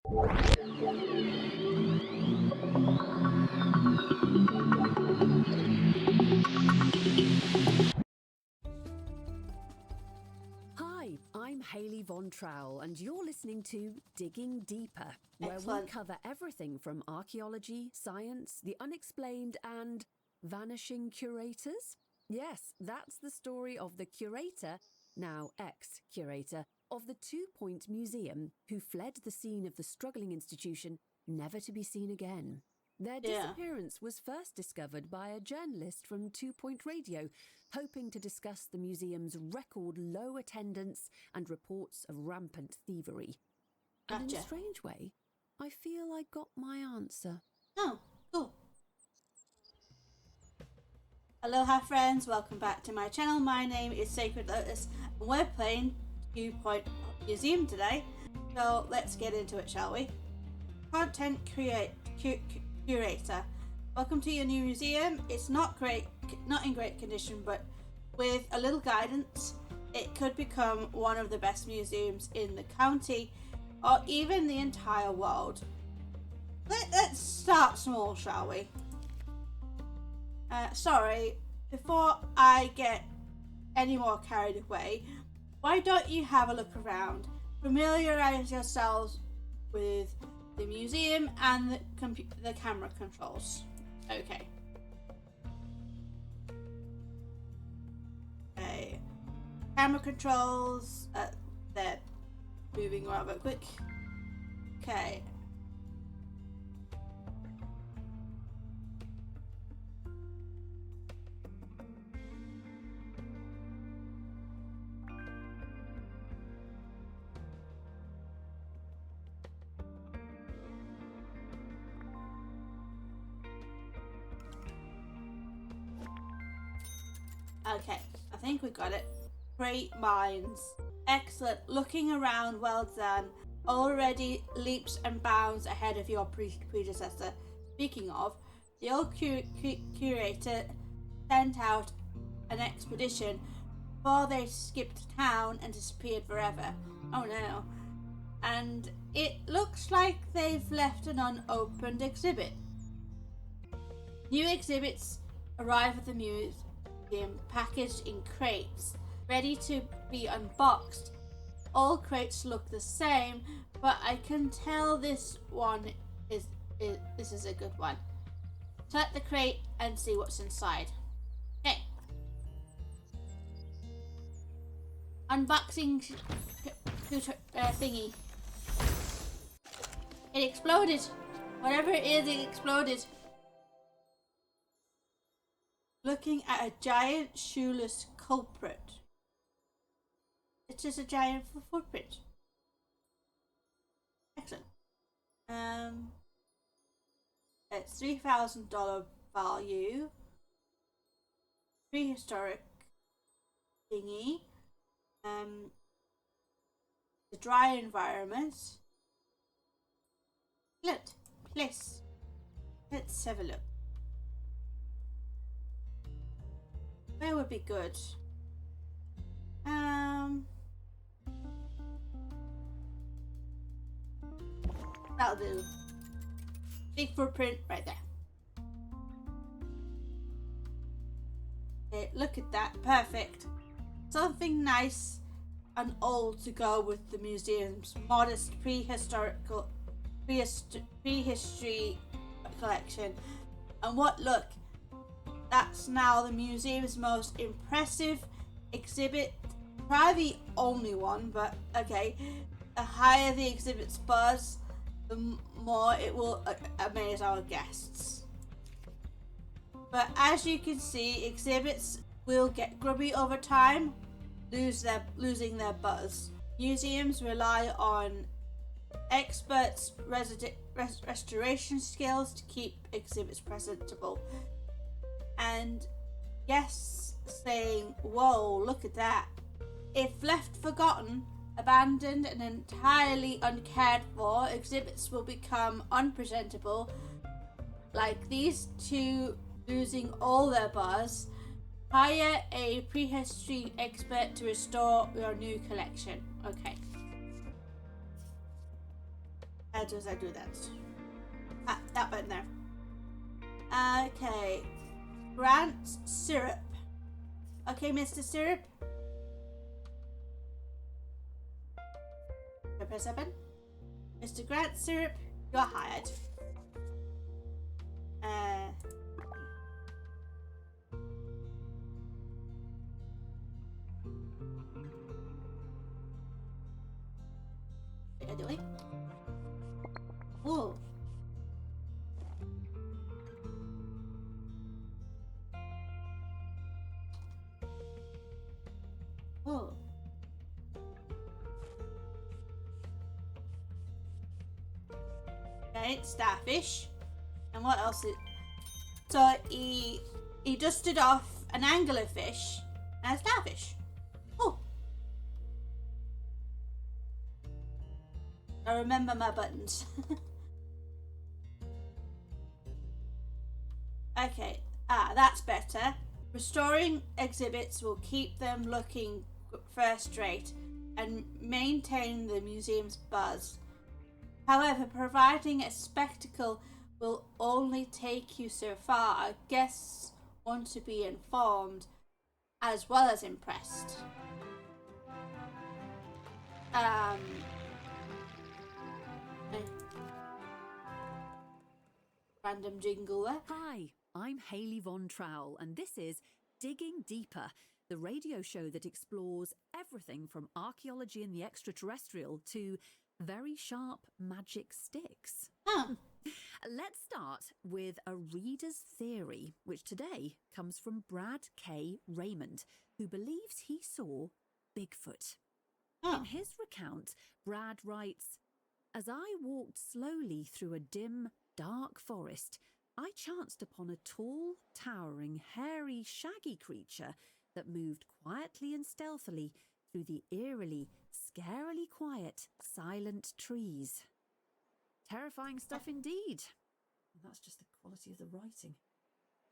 Hi, I'm Hayley Von Trowell, and you're listening to Digging Deeper, where Excellent. we cover everything from archaeology, science, the unexplained, and vanishing curators. Yes, that's the story of the curator, now ex-curator, of the 2 Point Museum, who fled the scene of the struggling institution, never to be seen again. Their Yeah. disappearance was first discovered by a journalist from 2 Point Radio, hoping to discuss the museum's record low attendance and reports of rampant thievery. And in a Gotcha. strange way, I feel I got my answer. Oh, cool. Aloha friends, welcome back to my channel. My name is Sacred Lotus and we're playing 2 Point Museum today. So let's get into it, shall we? Content curator. Welcome to your new museum. It's not in great condition, but with a little guidance, it could become one of the best museums in the county or even the entire world. Let's start small, shall we? Sorry, before I get any more carried away, why don't you have a look around? Familiarize yourselves with the museum and the camera controls. Okay. Camera controls, they're moving rather quick. Okay. Okay, I think we got it. Great minds. Excellent. Looking around, well done. Already leaps and bounds ahead of your predecessor. Speaking of, the old curator sent out an expedition before they skipped town and disappeared forever. Oh no. And it looks like they've left an unopened exhibit. New exhibits arrive at the museum packaged in crates, ready to be unboxed. All crates look the same, but I can tell this one is a good one. Select the crate and see what's inside. Okay. Unboxing thingy. It exploded. Whatever it is, it exploded. Looking at a giant shoeless culprit. It's just a giant footprint. Excellent. It's $3,000 value. Prehistoric thingy. The dry environment. Look, place. Let's have a look. Where would be good? That'll do. Big footprint right there. Okay, look at that. Perfect. Something nice and old to go with the museum's modest prehistory collection. And what look? That's now the museum's most impressive exhibit. Probably the only one, but okay. The higher the exhibit's buzz, the more it will amaze our guests. But as you can see, exhibits will get grubby over time, losing their buzz. Museums rely on experts' restoration skills to keep exhibits presentable. And guests saying, "Whoa, look at that." If left forgotten, abandoned and entirely uncared for, exhibits will become unpresentable, like these two losing all their buzz. Hire a prehistory expert to restore your new collection. Okay. How does I do that? Ah, that button there. Okay. Grant syrup. Okay, Mr. Syrup. Press that button. Mr. Grant Syrup, you're hired. What are you doing? Whoa. Whoa. Okay, starfish. And what else is... So he dusted off an anglerfish and a starfish. Oh. I remember my buttons. Okay, that's better. Restoring exhibits will keep them looking first rate and maintain the museum's buzz. However, providing a spectacle will only take you so far. Our guests want to be informed as well as impressed. Random jingle there. Hi, I'm Hayley Von Trowell, and this is Digging Deeper, the radio show that explores everything from archaeology and the extraterrestrial to very sharp magic sticks. Huh. Let's start with a reader's theory, which today comes from Brad K. Raymond, who believes he saw Bigfoot. In his recount, Brad writes, "As I walked slowly through a dim, dark forest, I chanced upon a tall, towering, hairy, shaggy creature that moved quietly and stealthily through the eerily, scarily quiet, silent trees." Terrifying stuff indeed. And that's just the quality of the writing.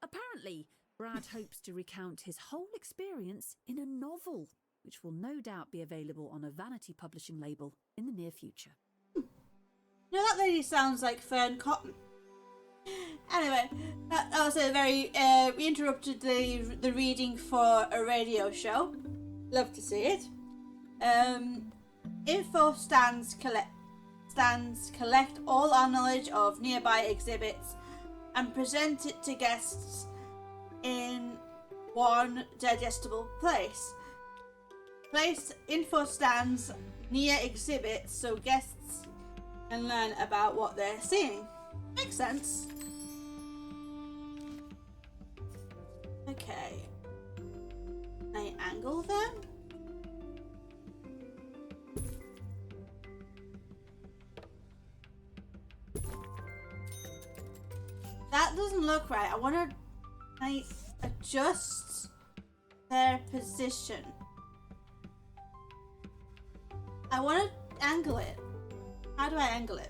Apparently, Brad hopes to recount his whole experience in a novel, which will no doubt be available on a vanity publishing label in the near future. No, that lady sounds like Fern Cotton. Anyway, that was a very... we interrupted the reading for a radio show. Love to see it. Info stands collect all our knowledge of nearby exhibits and present it to guests in one digestible place. Place info stands near exhibits so guests can learn about what they're seeing. Makes sense. Okay. I angle them. That doesn't look right. I want to adjust their position. I want to angle it. How do I angle it?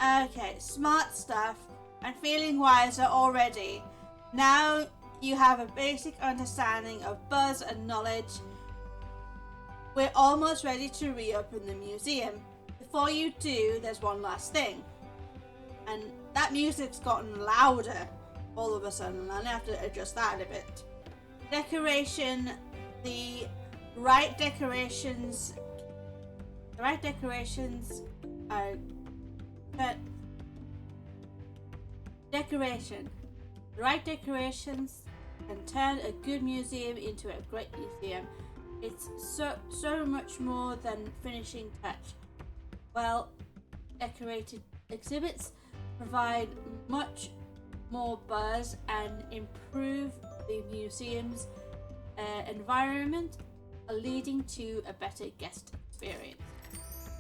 Okay, smart stuff. I'm feeling wiser already. Now you have a basic understanding of buzz and knowledge. We're almost ready to reopen the museum. Before you do, there's one last thing. And that music's gotten louder all of a sudden. I'll have to adjust that a bit. Decoration. The right decorations are... Decoration. The right decorations can turn a good museum into a great museum. It's so much more than finishing touch. Well decorated exhibits provide much more buzz and improve the museum's environment, leading to a better guest experience.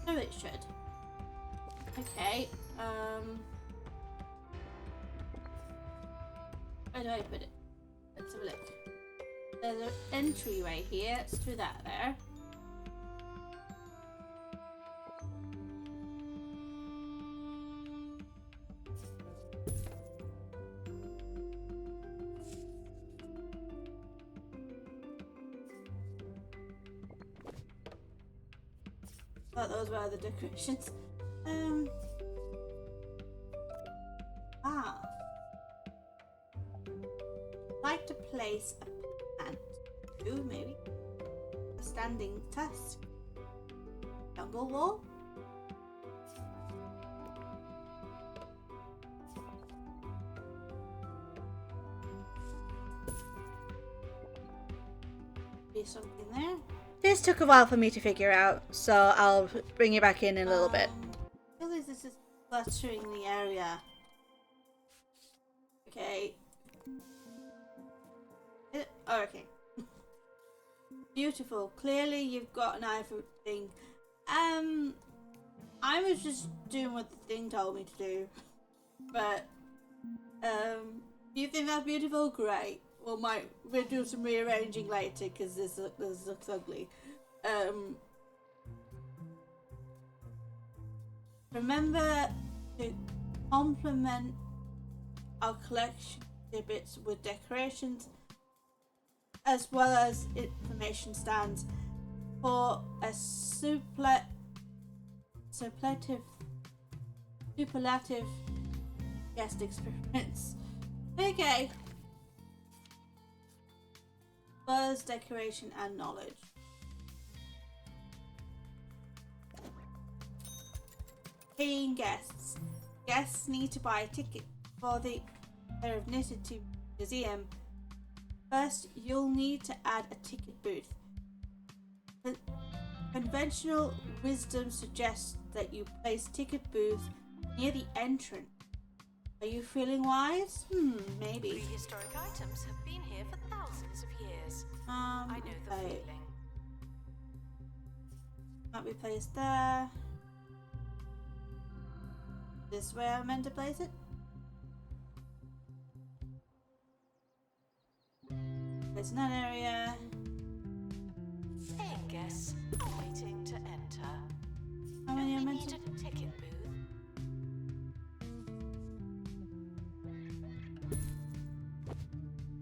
So it should. Okay, where do I put it? Let's have a look. There's an entryway here. Let's do that there. Thought those were the decorations. place a plant. Two, maybe. A standing tusk. Jungle wall. Be something there. This took a while for me to figure out, so I'll bring you back in a little bit. I feel like this is cluttering the area. Okay. Oh, okay. Beautiful. Clearly you've got an eye for thing. I was just doing what the thing told me to do. But you think that's beautiful? Great. We'll do some rearranging later because this looks ugly. Remember to complement our collection exhibits with decorations as well as information stands for a superlative guest experience. Okay. Buzz, decoration, and knowledge. Paying guests. Guests need to buy a ticket for the Serenity Museum. First, you'll need to add a ticket booth. The conventional wisdom suggests that you place ticket booths near the entrance. Are you feeling wise? Maybe. Prehistoric items have been here for thousands of years. I know the feeling. Might be placed there. This way I'm meant to place it? Place in that area. Paying guests waiting to enter. How many are We meant need to? a ticket booth.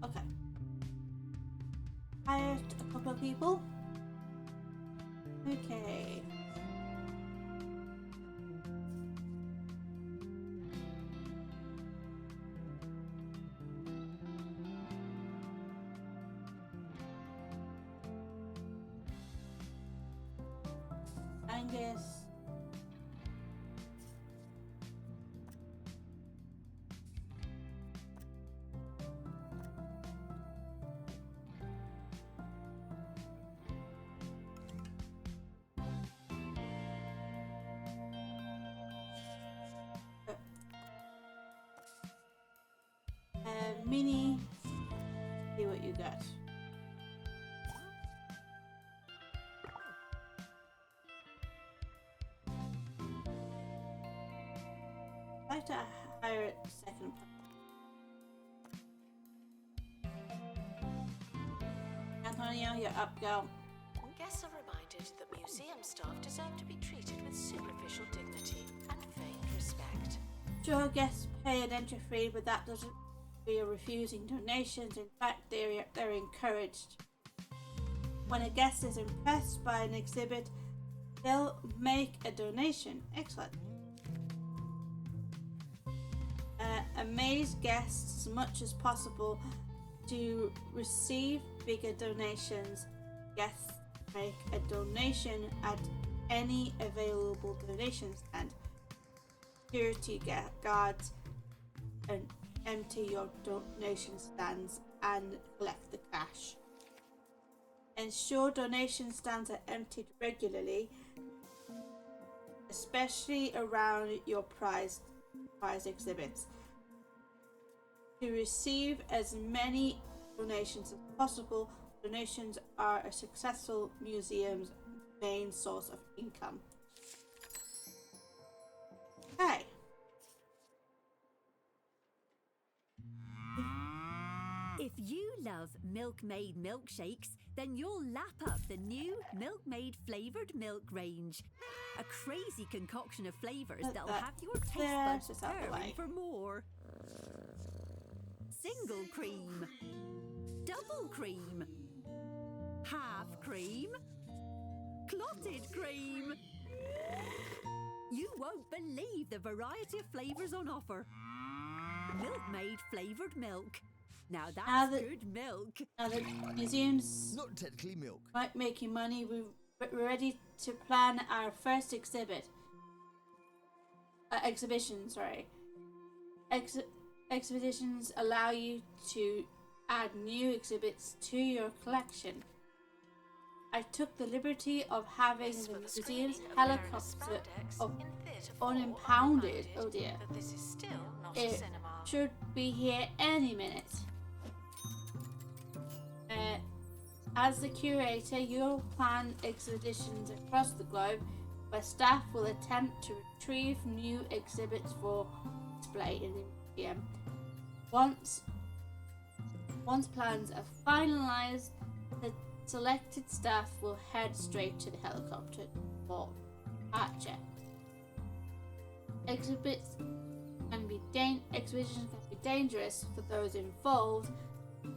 Okay. Hired a couple of people. Okay. Angus. Mini. See what you got. I'd like to hire a second. Antonio, you're up, go. Guests are reminded that museum staff deserve to be treated with superficial dignity and feigned respect. Sure, guests pay an entry fee, but that doesn't mean you're refusing donations. In fact, they're encouraged. When a guest is impressed by an exhibit, they'll make a donation. Excellent. Amaze guests as much as possible to receive bigger donations. Guests make a donation at any available donation stand. Security guards and empty your donation stands and collect the cash. Ensure donation stands are emptied regularly, especially around your prize exhibits. To receive as many donations as possible, donations are a successful museum's main source of income. Okay. If you love Milkmaid milkshakes, then you'll lap up the new Milkmaid flavoured milk range. A crazy concoction of flavours that'll have your taste buds just out the purring way. for more. Single cream, double cream, half cream, clotted cream. You won't believe the variety of flavours on offer. Milkmaid flavoured milk. Now that's Now that- good milk. Now the museum's Not technically milk. making money, we're ready to plan our first exhibition. Sorry. Exhibitions allow you to add new exhibits to your collection. I took the liberty of having This the for museum's screening of Baroness helicopter Spandex of in Theatre 4 unimpounded. reminded Oh dear. that this is still not a It cinema. should be here any minute. As the curator, you'll plan exhibitions across the globe where staff will attempt to retrieve new exhibits for display in the museum. Once plans are finalised, the selected staff will head straight to the helicopter for departure. Exhibitions can be dangerous for those involved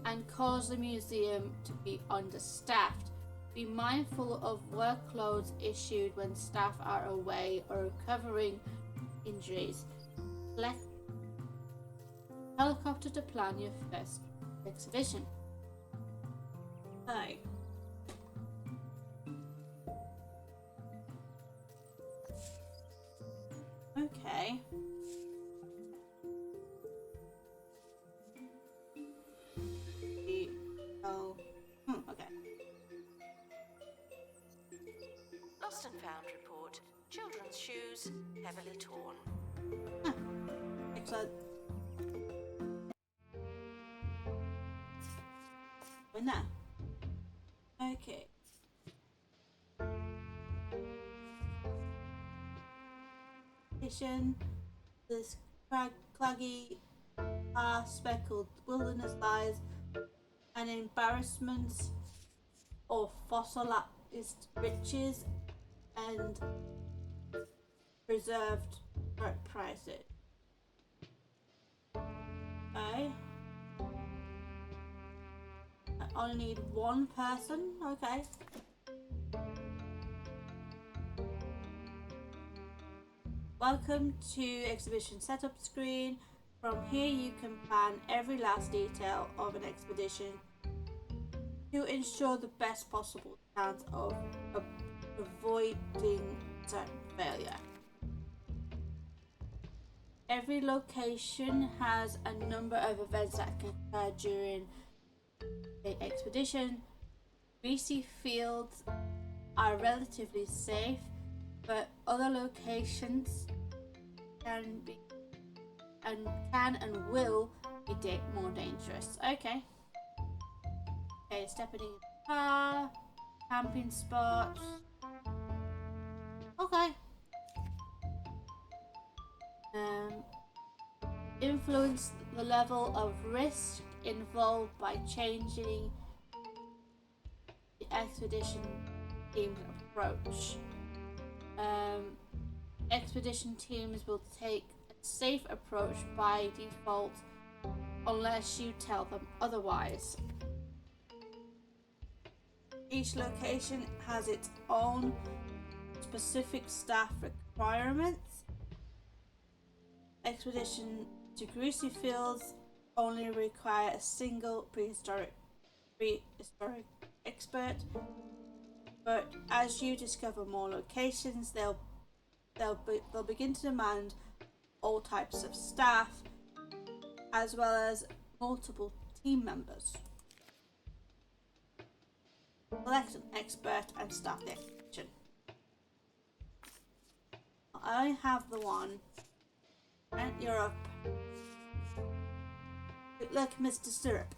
and cause the museum to be understaffed. Be mindful of workloads issued when staff are away or recovering injuries. Select helicopter to plan your first exhibition. Hi. Okay. Okay. Lost and found report. Children's shoes heavily torn. Excellent. We're now. Okay. This claggy, speckled wilderness lies an embarrassment of fossilized riches and preserved prices. Okay. I only need one person. Okay. Welcome to exhibition setup screen. From here you can plan every last detail of an expedition to ensure the best possible chance of avoiding certain failure. Every location has a number of events that can occur during the expedition. Greasy fields are relatively safe, but other locations can and will be more dangerous. Okay. Okay, stepping in the car, camping spots. Okay. Influence the level of risk involved by changing the expedition team's approach. Expedition teams will take a safe approach by default unless you tell them otherwise. Each location has its own specific staff requirements. Expedition to Greasy Fields only require a single prehistoric expert, but as you discover more locations, they'll begin to demand all types of staff as well as multiple team members. Select an expert and start the expedition. I have the one. And you're up. Good luck, Mr. Syrup.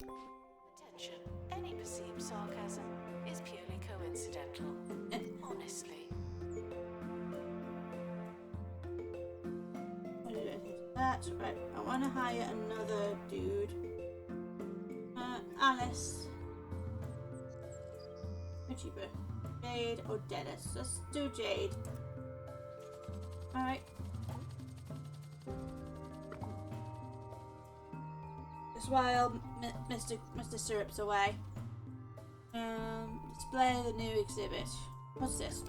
Attention, any perceived sarcasm is purely coincidental. Honestly. That's right. I want to hire another dude. Alice. Which cheaper? Jade or Dennis? Let's do Jade. Alright. Just while Mr. Syrup's away. Display the new exhibit. What's this?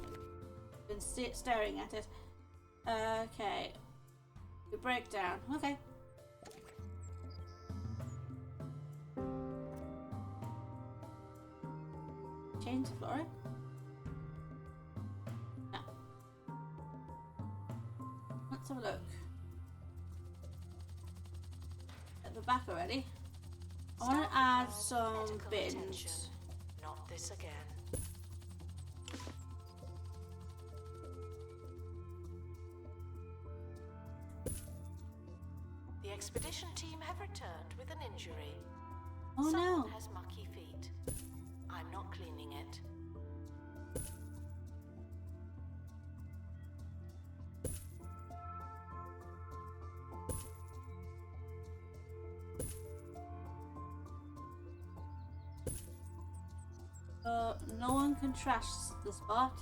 Been staring at it. Okay. The breakdown. Okay. change the flooring? No. Let's have a look. At the back already. I want to add some bins. Not this again. The expedition team have returned with an injury. Oh Someone no. has mucky feet. I'm not cleaning it. No one can trash the spot.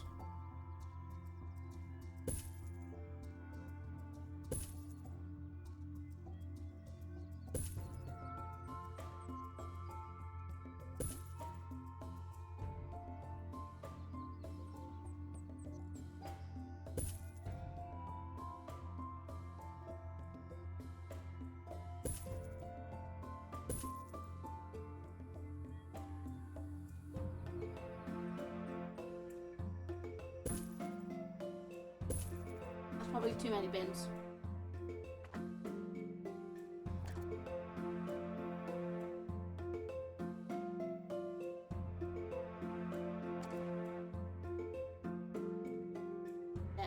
That's probably too many bins. Yeah.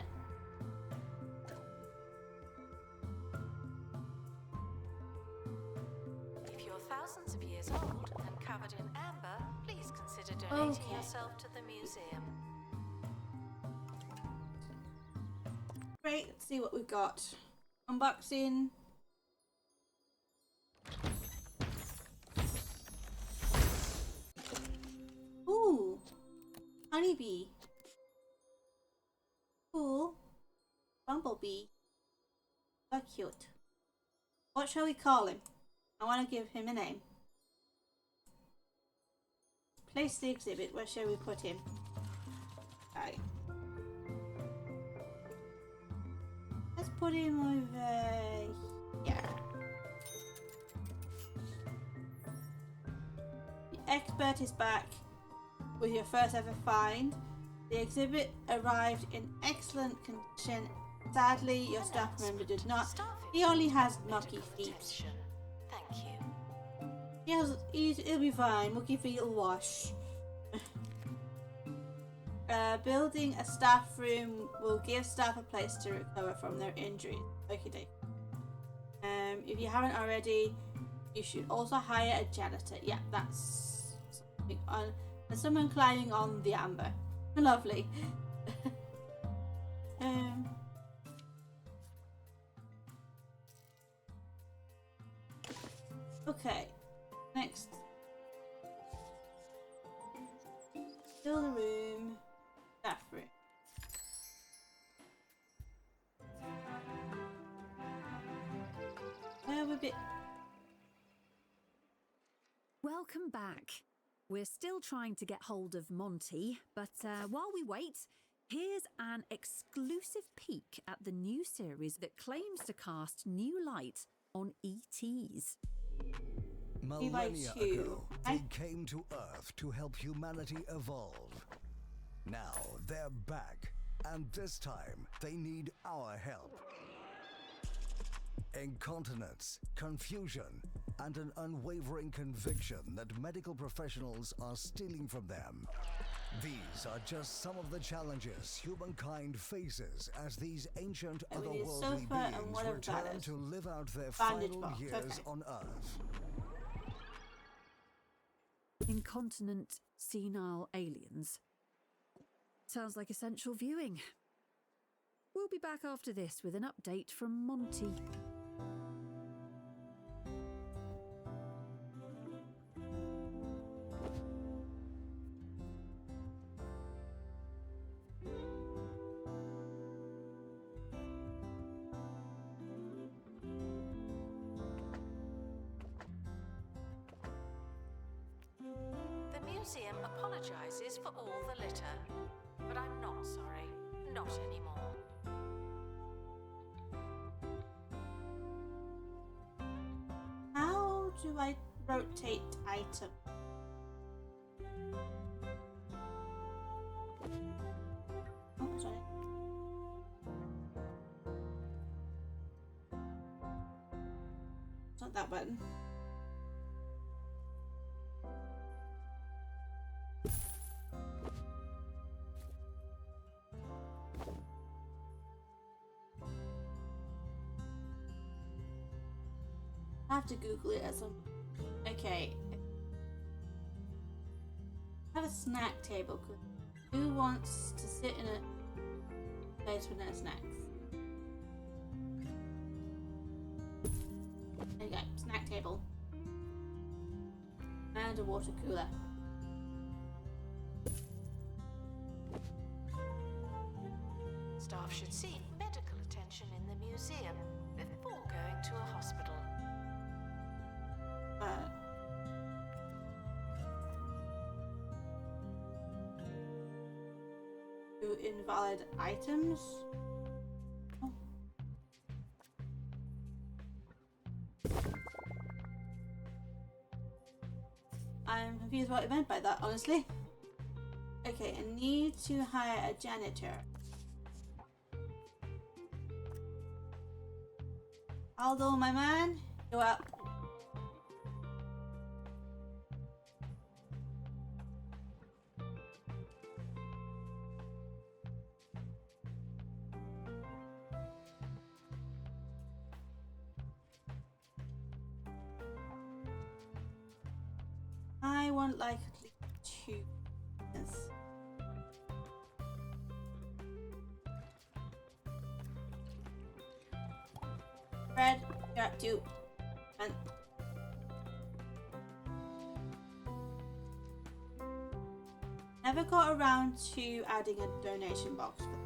If you're thousands of years old and covered in amber, please consider donating Okay. yourself to the museum. Great, let's see what we've got. Unboxing. Ooh, honeybee. Cool. Bumblebee. So cute. What shall we call him? I want to give him a name. Place the exhibit. Where shall we put him? Right. Let's put him over here. The expert is back with your first ever find. The exhibit arrived in excellent condition. Sadly, your staff member did not. He only has mucky feet. Attention. Thank you. He'll be fine. Mucky feet will wash. Building a staff room will give staff a place to recover from their injuries. Okay. If you haven't already, you should also hire a janitor. Yeah, that's something on. There's someone climbing on the amber. Lovely. Okay. Next. Fill the room. Staff room. We're a bit. Welcome back. We're still trying to get hold of Monty, but while we wait, here's an exclusive peek at the new series that claims to cast new light on ETs. Millennia two. ago, they came to Earth to help humanity evolve. Now they're back, and this time they need our help. Incontinence, confusion, and an unwavering conviction that medical professionals are stealing from them. These are just some of the challenges humankind faces as these ancient And we need a otherworldly sofa and beings whatever that return is. to live out their Bandage final box, years okay. on Earth. Incontinent, senile aliens. Sounds like essential viewing. We'll be back after this with an update from Monty. The museum apologizes for all the litter, but I'm not sorry. Not anymore. How do I rotate item? not that button. I have to Google it as some. Okay. Have a snack table. Who wants to sit in a place with no snacks? There you go, snack table. And a water cooler. Staff should seek medical attention in the museum before going to a hospital. Invalid items. Oh. I'm confused what it meant by that, honestly. Okay, I need to hire a janitor. Aldo, my man, go up. I want like at least 2. Yes. Fred, you're up 2. And never got around to adding a donation box for them.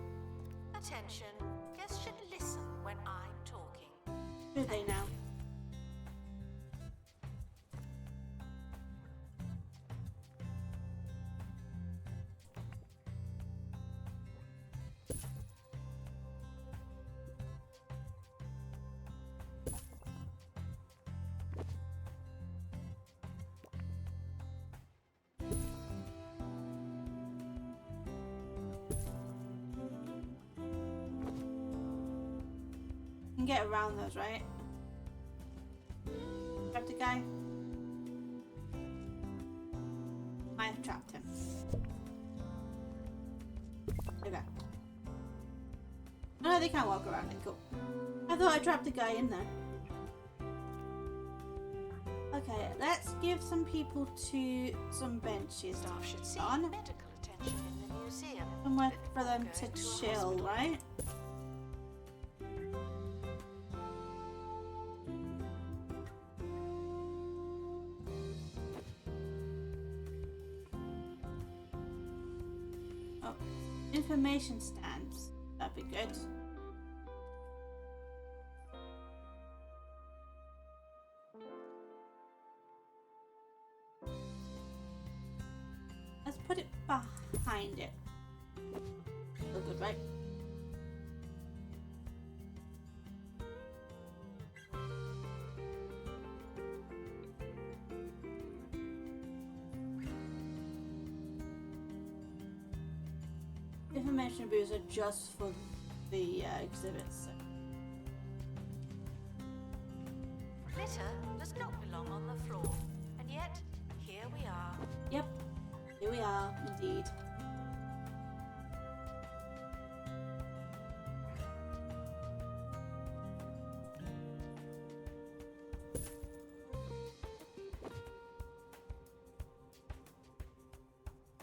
Attention, guests should listen when I'm talking. Do they now? Can get around those, right? Trap the guy. I have trapped him. Okay. Oh no, they can't walk around it. Cool. I thought I trapped the guy in there. Okay, let's give some people to some benches. Staff should seek on. medical attention in the museum. Somewhere for them before to going a chill, hospital. right? Oh, information stands. That'd be good. Let's put it behind it. Look good, right? Information booths are just for the exhibits. So. Litter does not belong on the floor, and yet here we are. Yep, here we are, indeed.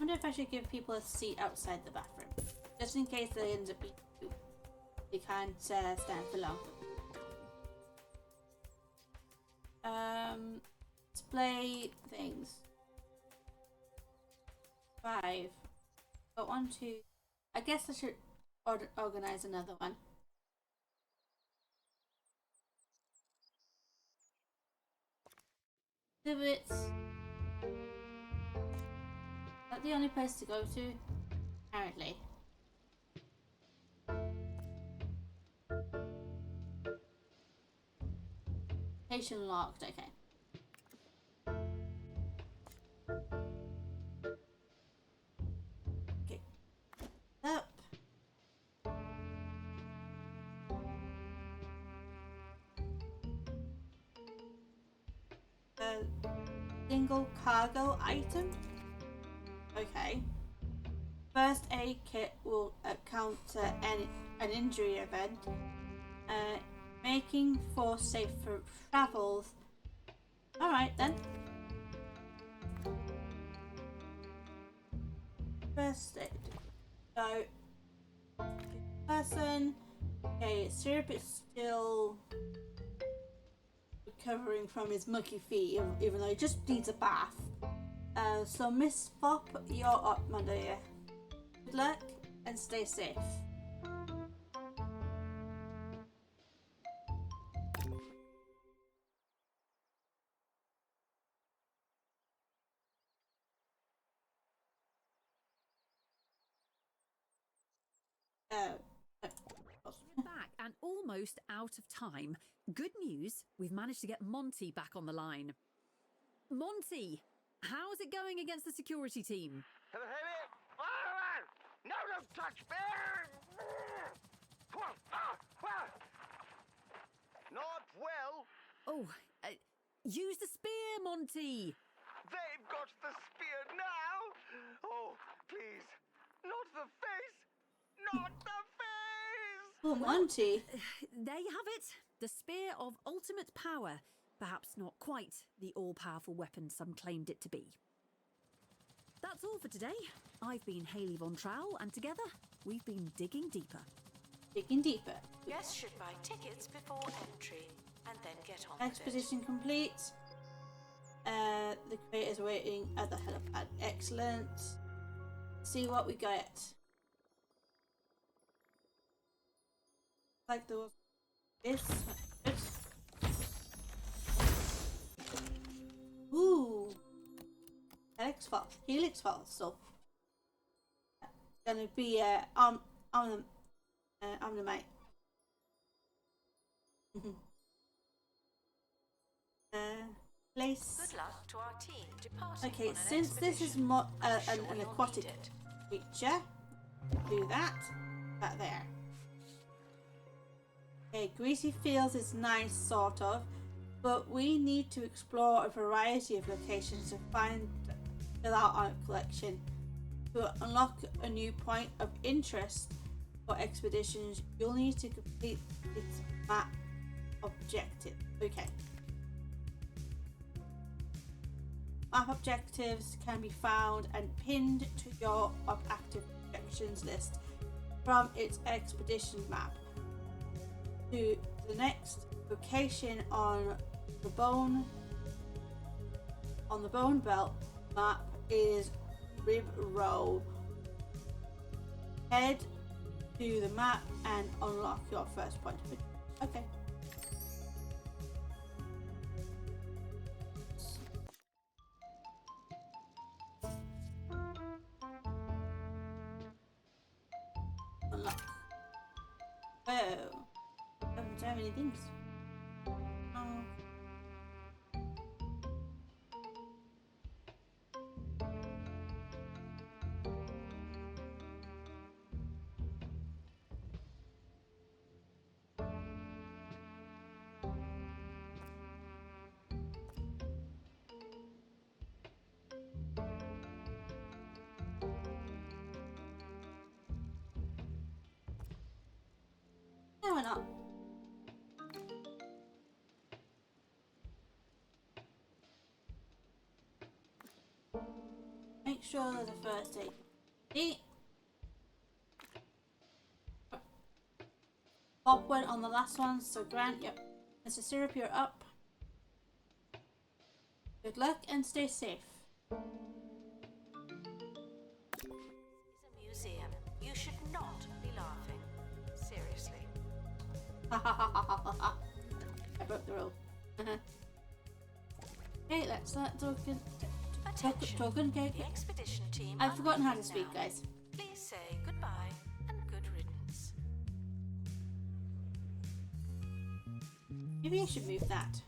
I wonder if I should give people a seat outside the bathroom, just in case they end up being too. They can't stand for long. Display things. 5. Got 1, 2. I guess I should organize another one. Exhibits. Is that the only place to go to? Apparently. Station locked, okay. Okay. Up. single cargo item. Okay. First aid kit will counter an injury event, making for safer travels. Alright then. First aid. So, person. Okay, Syrup is still recovering from his mucky feet, even though he just needs a bath. So Miss Fop, you're up, my dear. Good luck and stay safe. We're back and almost out of time. Good news, we've managed to get Monty back on the line. Monty, how's it going against the security team? No, don't touch me! Not well. Oh, use the spear, Monty. They've got the spear now. Oh, please. Not the face. Not the face. Oh, Monty. There you have it. The spear of ultimate power. Perhaps not quite the all-powerful weapon some claimed it to be. That's all for today. I've been Hayley Von Trowell, and together we've been digging deeper. Digging deeper. Guests should buy tickets before entry and then get on with it. Expedition complete. The creators are waiting at the helipad. Excellent. See what we get. Like there was this. Ooh. Helix file. So gonna be Omnimate. Place. Good luck to our team departing. Okay, on an since this is expedition. an Sure you'll aquatic need it. creature, do that there. Okay, Greasy Fields is nice, sort of, but we need to explore a variety of locations to fill out our collection. To unlock a new point of interest for expeditions, you'll need to complete its map objective. Okay. Map objectives can be found and pinned to your active objections list from its expedition map. To the next location on the bone belt map is Rib Row. Head to the map and unlock your first point of interest. Okay. Unlock. Whoa. So many things. Oh. No, we're not. Make sure there's a first aid. See? Bob went on the last one, so Grant, yep. Mr. Syrup, you're up. Good luck and stay safe. This is a museum. You should not be laughing. Seriously. I broke the rule. Okay, let's let Token. Token, okay. The expedition team. I've forgotten how to leaving speak, now. guys. Please say goodbye and good riddance. Maybe I should move that.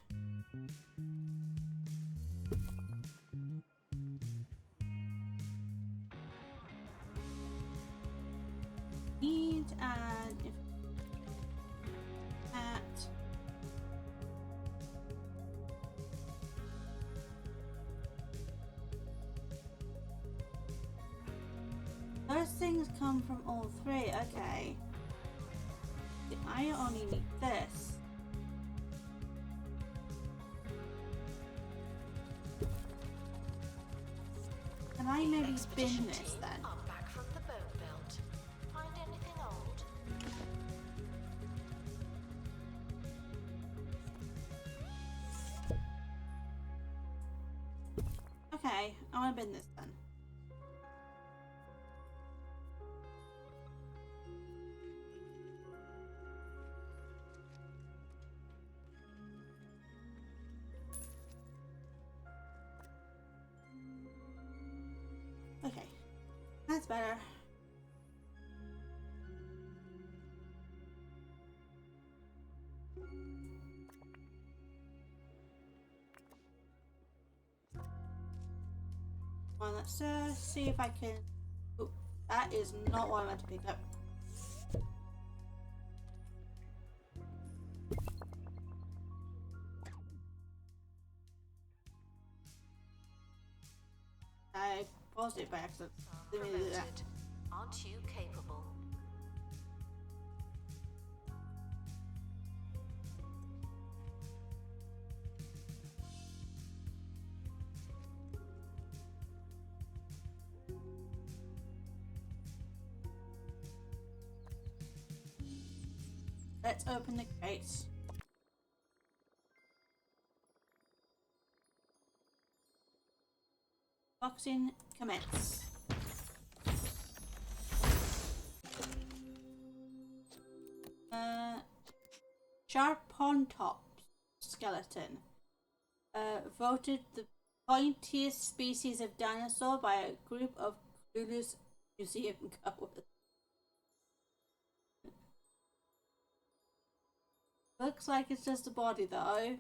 Need and if that Those things come from all three. Okay. I only need this. Can I maybe bin this then? I'm back from the bone belt. Find anything old? Okay, I want to bin this then. Okay, that's better. Well, let's see if I can. Ooh, that is not what I meant to pick up. I paused it by accident. Didn't mean to do that. Promoted. Aren't you capable? Let's open the crates. Boxing commence. Sharpontops skeleton. Voted the pointiest species of dinosaur by a group of clueless museum goers. Looks like it's just a body though.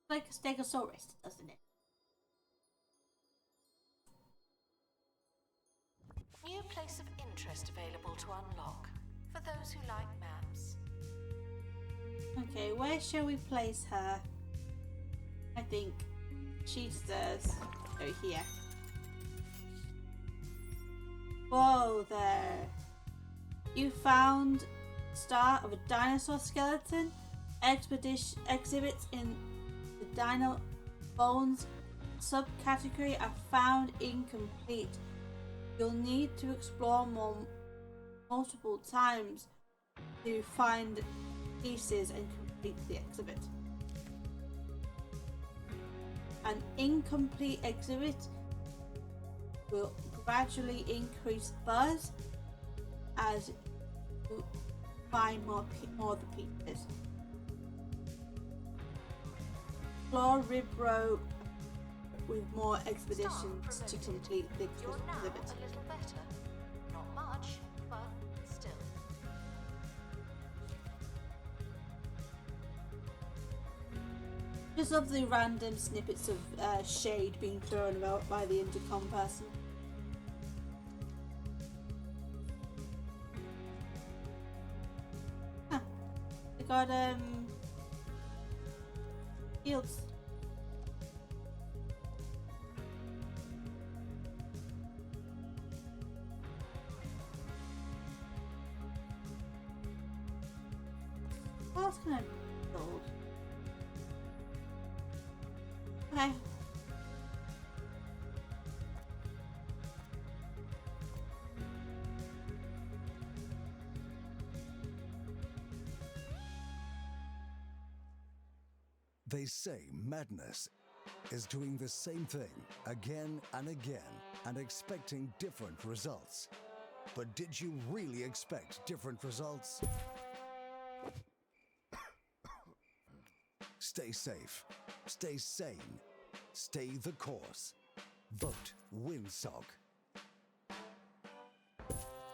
Like a stegosaurus, doesn't it? New place of interest available to unlock for those who like maps. Okay, where shall we place her? I think she says over here. Whoa there. You found star of a dinosaur skeleton. Expedition exhibits in the dino bones subcategory are found incomplete. You'll need to explore multiple times to find pieces and complete the exhibit. An incomplete exhibit will gradually increase buzz as you find more of the pieces. Explore rib row with more expeditions to complete the You're now exhibit. a little better. Not much, but still. Just of the random snippets of shade being thrown about by the intercom person. Huh. They got fields. What else can I build? Okay. They say madness is doing the same thing again and again and expecting different results. But did you really expect different results? Stay safe, stay sane, stay the course. Vote WinSock.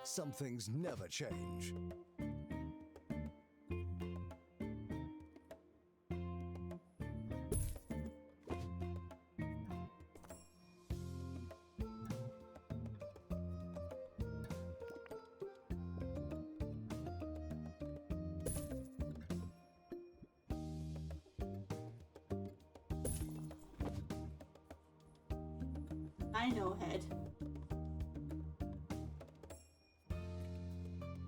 Some things never change. Dino head.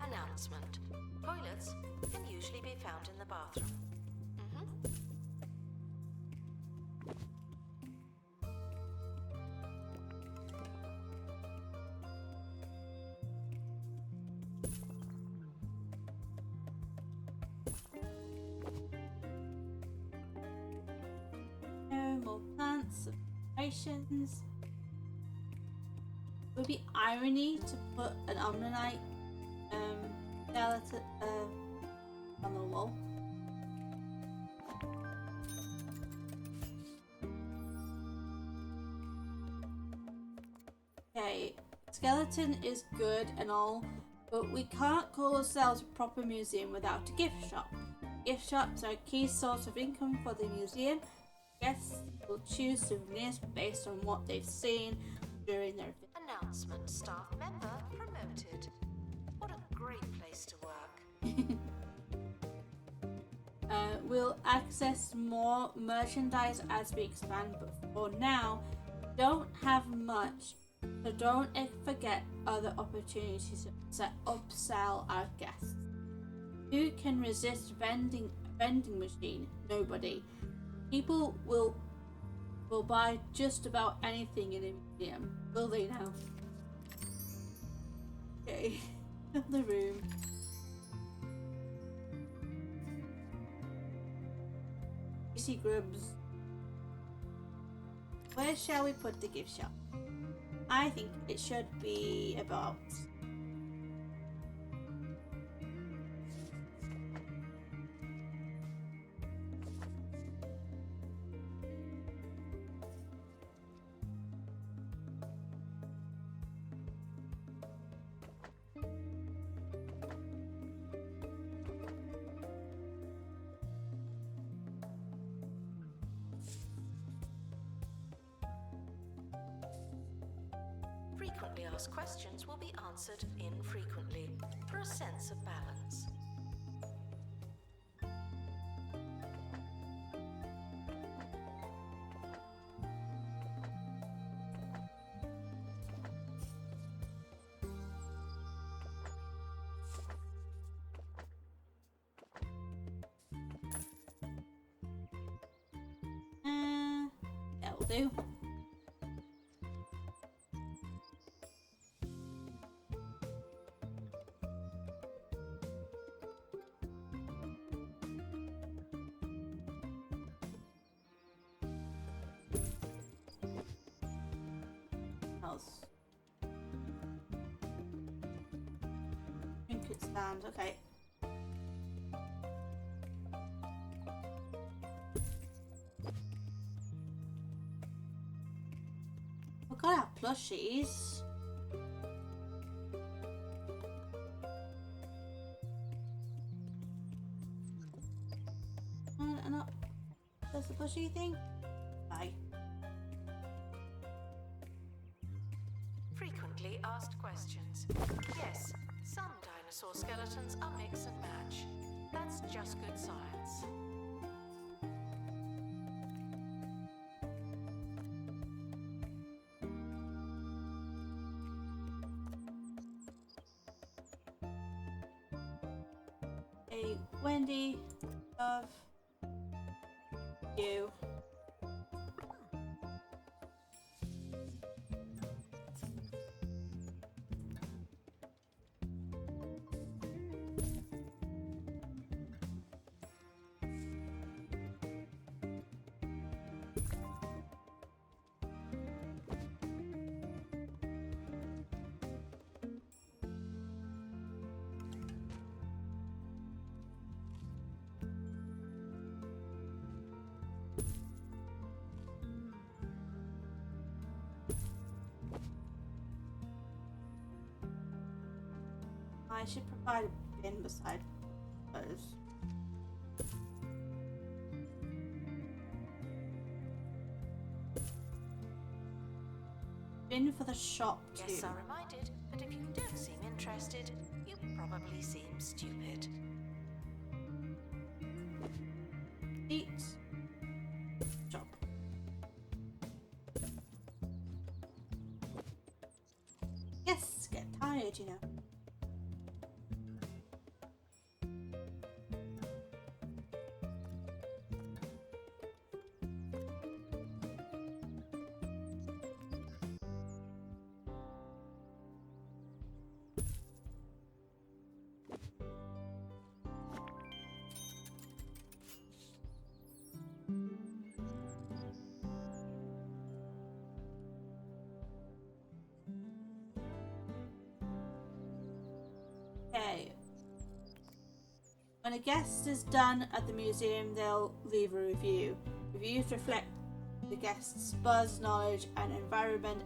Announcement. Toilets can usually be found in the bathroom. More plants, decorations. It would be irony to put an Omnite skeleton on the wall. Okay, skeleton is good and all, but we can't call ourselves a proper museum without a gift shop. Gift shops are a key source of income for the museum. Guests will choose souvenirs based on what they've seen during their visit. Announcement. Staff member promoted. What a great place to work. We'll access more merchandise as we expand, but for now, don't have much, so don't forget other opportunities to upsell our guests. Who can resist vending machine? Nobody. People will buy just about anything in a museum. Will they now? Okay, the room. Greasy grubs. Where shall we put the gift shop? I think it should be about. Frequently asked questions will be answered infrequently for a sense of balance. That'll do. Trinket stand, okay. We've got our plushies. Does the plushie thing? Bye. Frequently asked questions. Yes, some dinosaur skeletons are mix and match. That's just good science. Hey, Wendy, love you. I should provide a bin beside those. Bin for the shop too. Guests are reminded that if you don't seem interested, you probably seem stupid. Eat. Shop. you know. Okay. When a guest is done at the museum, they'll leave a review. Reviews reflect the guest's buzz, knowledge, and environment.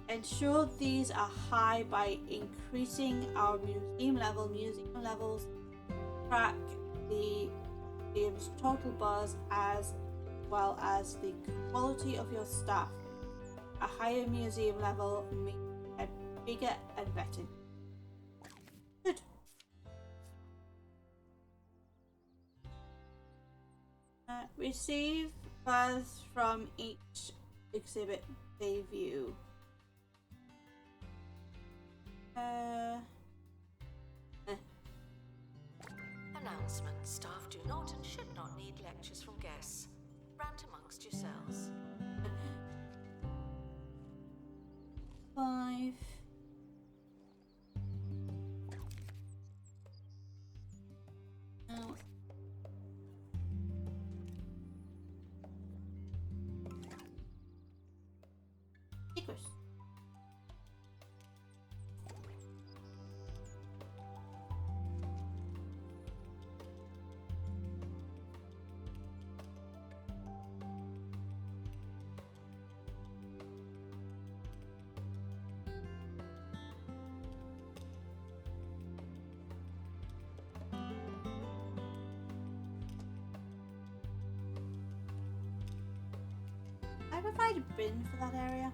Ensure these are high by increasing our museum levels. Track the museum's total buzz as well as the quality of your staff. A higher museum level means bigger and better. Good. Receive buzz from each exhibit they view. Announcement. Staff do not and should not need lectures from guests. Rant amongst yourselves. 5. Now. Secrets. I provide a bin for that area.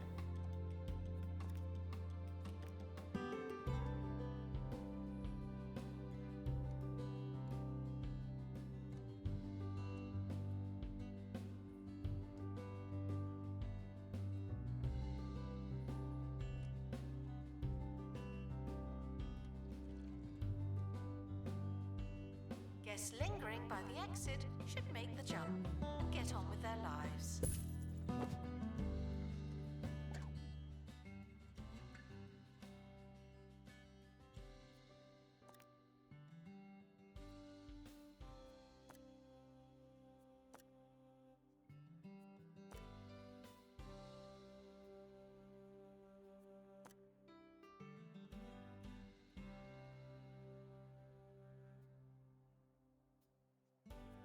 Guests lingering by the exit should make the jump and get on with their lives.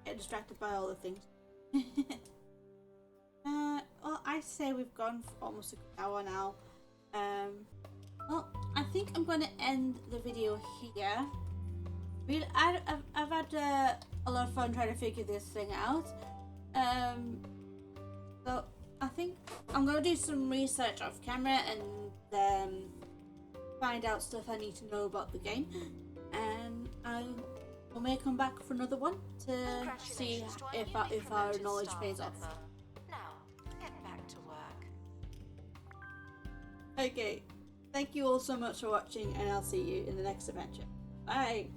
Get distracted by all the things. Well, I say we've gone for almost an hour now. Well, I think I'm going to end the video here. I've had a lot of fun trying to figure this thing out. So I think I'm going to do some research off camera and find out stuff I need to know about the game, and I may come back for another one to see if our knowledge pays off. Now, get back to work. Okay, thank you all so much for watching, and I'll see you in the next adventure. Bye!